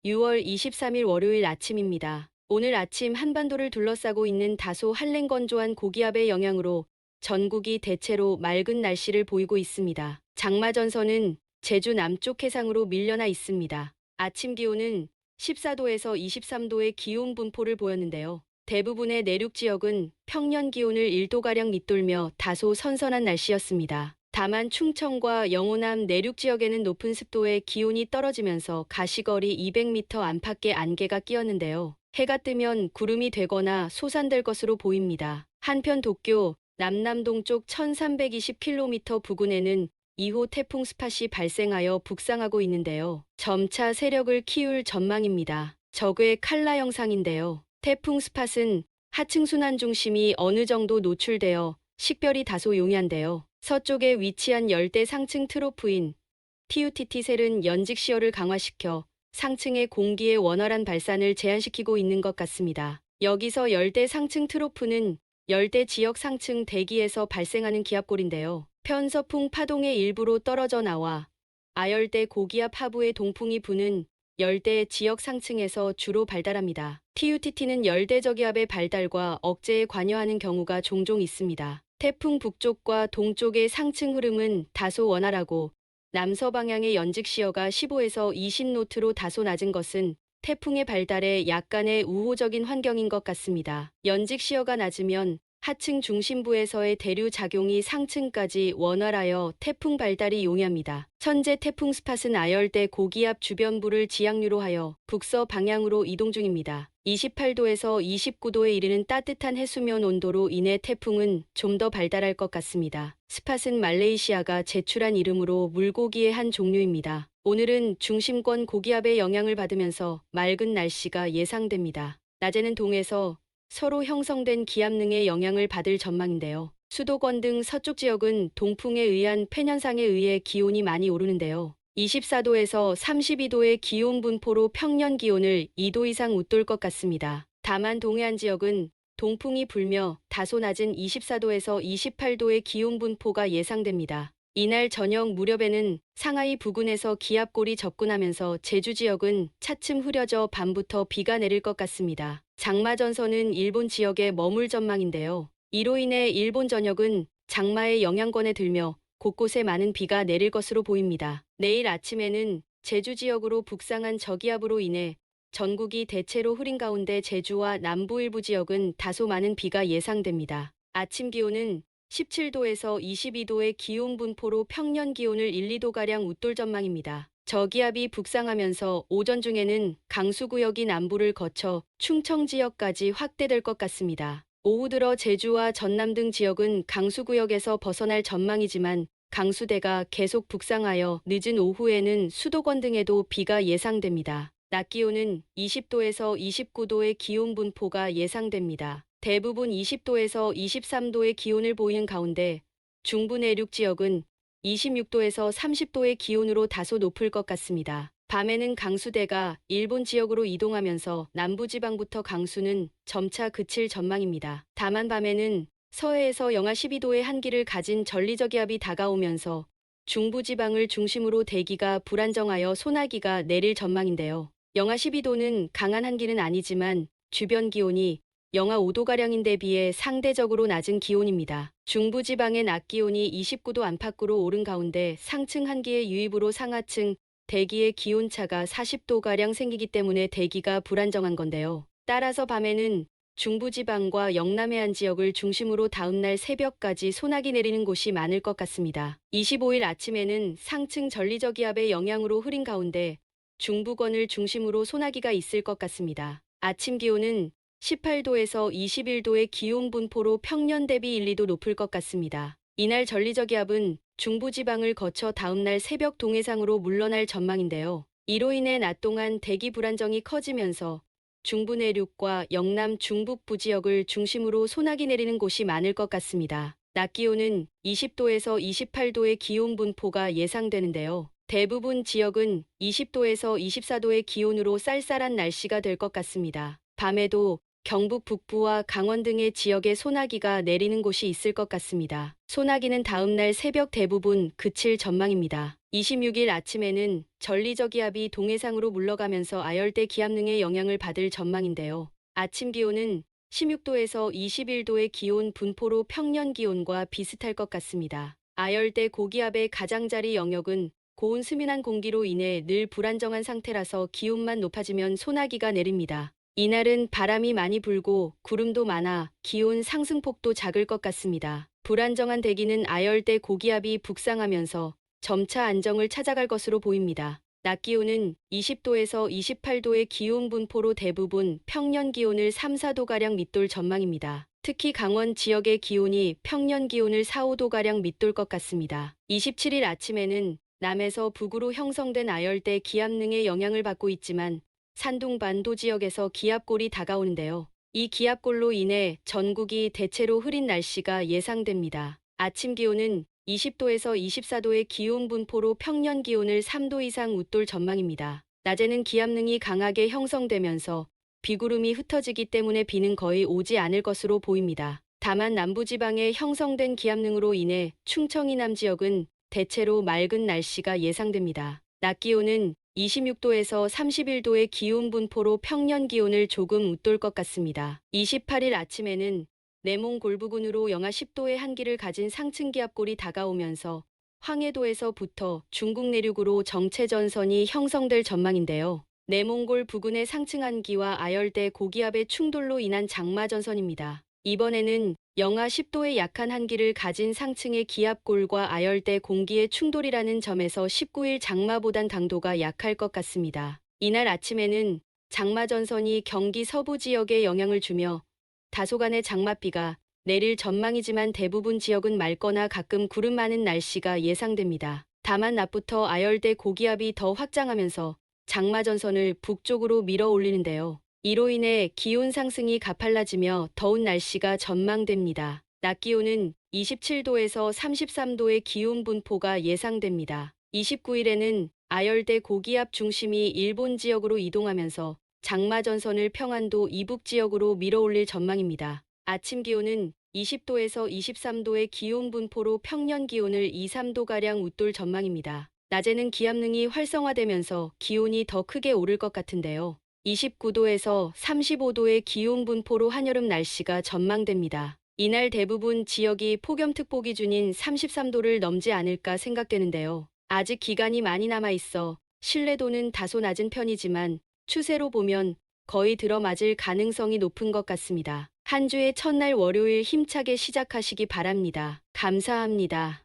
6월 23일 월요일 아침입니다. 오늘 아침 한반도를 둘러싸고 있는 다소 한랭건조한 고기압의 영향으로 전국이 대체로 맑은 날씨를 보이고 있습니다. 장마전선은 제주 남쪽 해상으로 밀려나 있습니다. 아침 기온은 14도에서 23도의 기온 분포를 보였는데요. 대부분의 내륙 지역은 평년 기온을 1도가량 밑돌며 다소 선선한 날씨였습니다. 다만 충청과 영호남 내륙 지역에는 높은 습도에 기온이 떨어지면서 가시거리 200m 안팎의 안개가 끼었는데요. 해가 뜨면 구름이 되거나 솟아들 것으로 보입니다. 한편 도쿄 남남동쪽 1320km 부근에는 2호 태풍 스팟이 발생하여 북상하고 있는데요. 점차 세력을 키울 전망입니다. 적의 칼라 영상인데요. 태풍 스팟은 하층 순환 중심이 어느 정도 노출되어 식별이 다소 용이한데요. 서쪽에 위치한 열대 상층 트로프인 TUTT-셀은 연직 시어를 강화시켜 상층의 공기의 원활한 발산을 제한시키고 있는 것 같습니다. 여기서 열대 상층 트로프는 열대 지역 상층 대기에서 발생하는 기압골인데요. 편서풍 파동의 일부로 떨어져 나와 아열대 고기압 하부의 동풍이 부는 열대 지역 상층에서 주로 발달합니다. TUTT는 열대 저기압의 발달과 억제에 관여하는 경우가 종종 있습니다. 태풍 북쪽과 동쪽의 상층 흐름은 다소 원활하고 남서 방향의 연직 시어가 15에서 20노트로 다소 낮은 것은 태풍의 발달에 약간의 우호적인 환경인 것 같습니다. 연직 시어가 낮으면 하층 중심부에서의 대류 작용이 상층까지 원활하여 태풍 발달이 용이합니다. 현재 태풍 스팟은 아열대 고기압 주변부를 지향류로 하여 북서 방향으로 이동 중입니다. 28도에서 29도에 이르는 따뜻한 해수면 온도로 인해 태풍은 좀 더 발달할 것 같습니다. 스팟은 말레이시아가 제출한 이름으로 물고기의 한 종류입니다. 오늘은 중심권 고기압의 영향을 받으면서 맑은 날씨가 예상됩니다. 낮에는 동에서 서로 형성된 기압능의 영향을 받을 전망인데요. 수도권 등 서쪽 지역은 동풍에 의한 팬현상에 의해 기온이 많이 오르는데요. 24도에서 32도의 기온 분포로 평년 기온을 2도 이상 웃돌 것 같습니다. 다만 동해안 지역은 동풍이 불며 다소 낮은 24도에서 28도의 기온 분포가 예상됩니다. 이날 저녁 무렵에는 상하이 부근에서 기압골이 접근하면서 제주 지역은 차츰 흐려져 밤부터 비가 내릴 것 같습니다. 장마전선은 일본 지역에 머물 전망인데요. 이로 인해 일본 전역은 장마의 영향권에 들며 곳곳에 많은 비가 내릴 것으로 보입니다. 내일 아침에는 제주 지역으로 북상한 저기압으로 인해 전국이 대체로 흐린 가운데 제주와 남부 일부 지역은 다소 많은 비가 예상됩니다. 아침 기온은 17도에서 22도의 기온 분포로 평년 기온을 1, 2도가량 웃돌 전망입니다. 저기압이 북상하면서 오전 중에는 강수구역이 남부를 거쳐 충청 지역까지 확대될 것 같습니다. 오후 들어 제주와 전남 등 지역은 강수구역에서 벗어날 전망이지만 강수대가 계속 북상하여 늦은 오후에는 수도권 등에도 비가 예상됩니다. 낮 기온은 20도에서 29도의 기온 분포가 예상됩니다. 대부분 20도에서 23도의 기온을 보이는 가운데 중부 내륙 지역은 26도에서 30도의 기온으로 다소 높을 것 같습니다. 밤에는 강수대가 일본 지역으로 이동하면서 남부지방부터 강수는 점차 그칠 전망입니다. 다만 밤에는 서해에서 영하 12도의 한기를 가진 전리저기압이 다가오면서 중부지방을 중심으로 대기가 불안정하여 소나기가 내릴 전망인데요. 영하 12도는 강한 한기는 아니지만 주변 기온이 영하 5도가량인데 비해 상대적으로 낮은 기온입니다. 중부지방의 낮 기온이 29도 안팎으로 오른 가운데 상층 한기의 유입으로 상하층 대기의 기온차가 40도가량 생기기 때문에 대기가 불안정한 건데요. 따라서 밤에는 중부지방과 영남해안 지역을 중심으로 다음날 새벽까지 소나기 내리는 곳이 많을 것 같습니다. 25일 아침에는 상층 전리저기압의 영향으로 흐린 가운데 중부권을 중심으로 소나기가 있을 것 같습니다. 아침 기온은 18도에서 21도의 기온 분포로 평년 대비 1, 2도 높을 것 같습니다. 이날 전리저기압은 중부지방을 거쳐 다음날 새벽 동해상으로 물러날 전망인데요. 이로 인해 낮 동안 대기 불안정이 커지면서 중부 내륙과 영남 중북부 지역을 중심으로 소나기 내리는 곳이 많을 것 같습니다. 낮 기온은 20도에서 28도의 기온 분포가 예상되는데요. 대부분 지역은 20도에서 24도의 기온으로 쌀쌀한 날씨가 될 것 같습니다. 밤에도 경북 북부와 강원 등의 지역에 소나기가 내리는 곳이 있을 것 같습니다. 소나기는 다음날 새벽 대부분 그칠 전망입니다. 26일 아침에는 전리저기압이 동해상으로 물러가면서 아열대 기압능의 영향을 받을 전망인데요. 아침 기온은 16도에서 21도의 기온 분포로 평년 기온과 비슷할 것 같습니다. 아열대 고기압의 가장자리 영역은 고온 스민한 공기로 인해 늘 불안정한 상태라서 기온만 높아지면 소나기가 내립니다. 이날은 바람이 많이 불고 구름도 많아 기온 상승폭도 작을 것 같습니다. 불안정한 대기는 아열대 고기압이 북상하면서 점차 안정을 찾아갈 것으로 보입니다. 낮 기온은 20도에서 28도의 기온 분포로 대부분 평년 기온을 3, 4도가량 밑돌 전망입니다. 특히 강원 지역의 기온이 평년 기온을 4, 5도가량 밑돌 것 같습니다. 27일 아침에는 남에서 북으로 형성된 아열대 기압능의 영향을 받고 있지만 산둥반도 지역에서 기압골이 다가오는데요. 이 기압골로 인해 전국이 대체로 흐린 날씨가 예상됩니다. 아침 기온은 20도에서 24도의 기온 분포로 평년 기온을 3도 이상 웃돌 전망입니다. 낮에는 기압능이 강하게 형성되면서 비구름이 흩어지기 때문에 비는 거의 오지 않을 것으로 보입니다. 다만 남부지방에 형성된 기압능으로 인해 충청 이남 지역은 대체로 맑은 날씨가 예상됩니다. 낮 기온은 26도에서 31도의 기온 분포로 평년 기온을 조금 웃돌 것 같습니다. 28일 아침에는 내몽골 부근으로 영하 10도의 한기를 가진 상층 기압골이 다가오면서 황해도에서부터 중국 내륙으로 정체전선이 형성될 전망인데요. 내몽골 부근의 상층 한기와 아열대 고기압의 충돌로 인한 장마전선입니다. 이번에는 영하 10도의 약한 한기를 가진 상층의 기압골과 아열대 공기의 충돌이라는 점에서 19일 장마보단 강도가 약할 것 같습니다. 이날 아침에는 장마전선이 경기 서부 지역에 영향을 주며 다소간의 장맛비가 내릴 전망이지만 대부분 지역은 맑거나 가끔 구름 많은 날씨가 예상됩니다. 다만 낮부터 아열대 고기압이 더 확장하면서 장마전선을 북쪽으로 밀어 올리는데요. 이로 인해 기온 상승이 가팔라지며 더운 날씨가 전망됩니다. 낮 기온은 27도에서 33도의 기온 분포가 예상됩니다. 29일에는 아열대 고기압 중심이 일본 지역으로 이동하면서 장마전선을 평안도 이북 지역으로 밀어올릴 전망입니다. 아침 기온은 20도에서 23도의 기온 분포로 평년 기온을 2, 3도가량 웃돌 전망입니다. 낮에는 기압능이 활성화되면서 기온이 더 크게 오를 것 같은데요. 29도에서 35도의 기온 분포로 한여름 날씨가 전망됩니다. 이날 대부분 지역이 폭염특보 기준인 33도를 넘지 않을까 생각되는데요. 아직 기간이 많이 남아있어 신뢰도는 다소 낮은 편이지만 추세로 보면 거의 들어맞을 가능성이 높은 것 같습니다. 한 주의 첫날 월요일 힘차게 시작하시기 바랍니다. 감사합니다.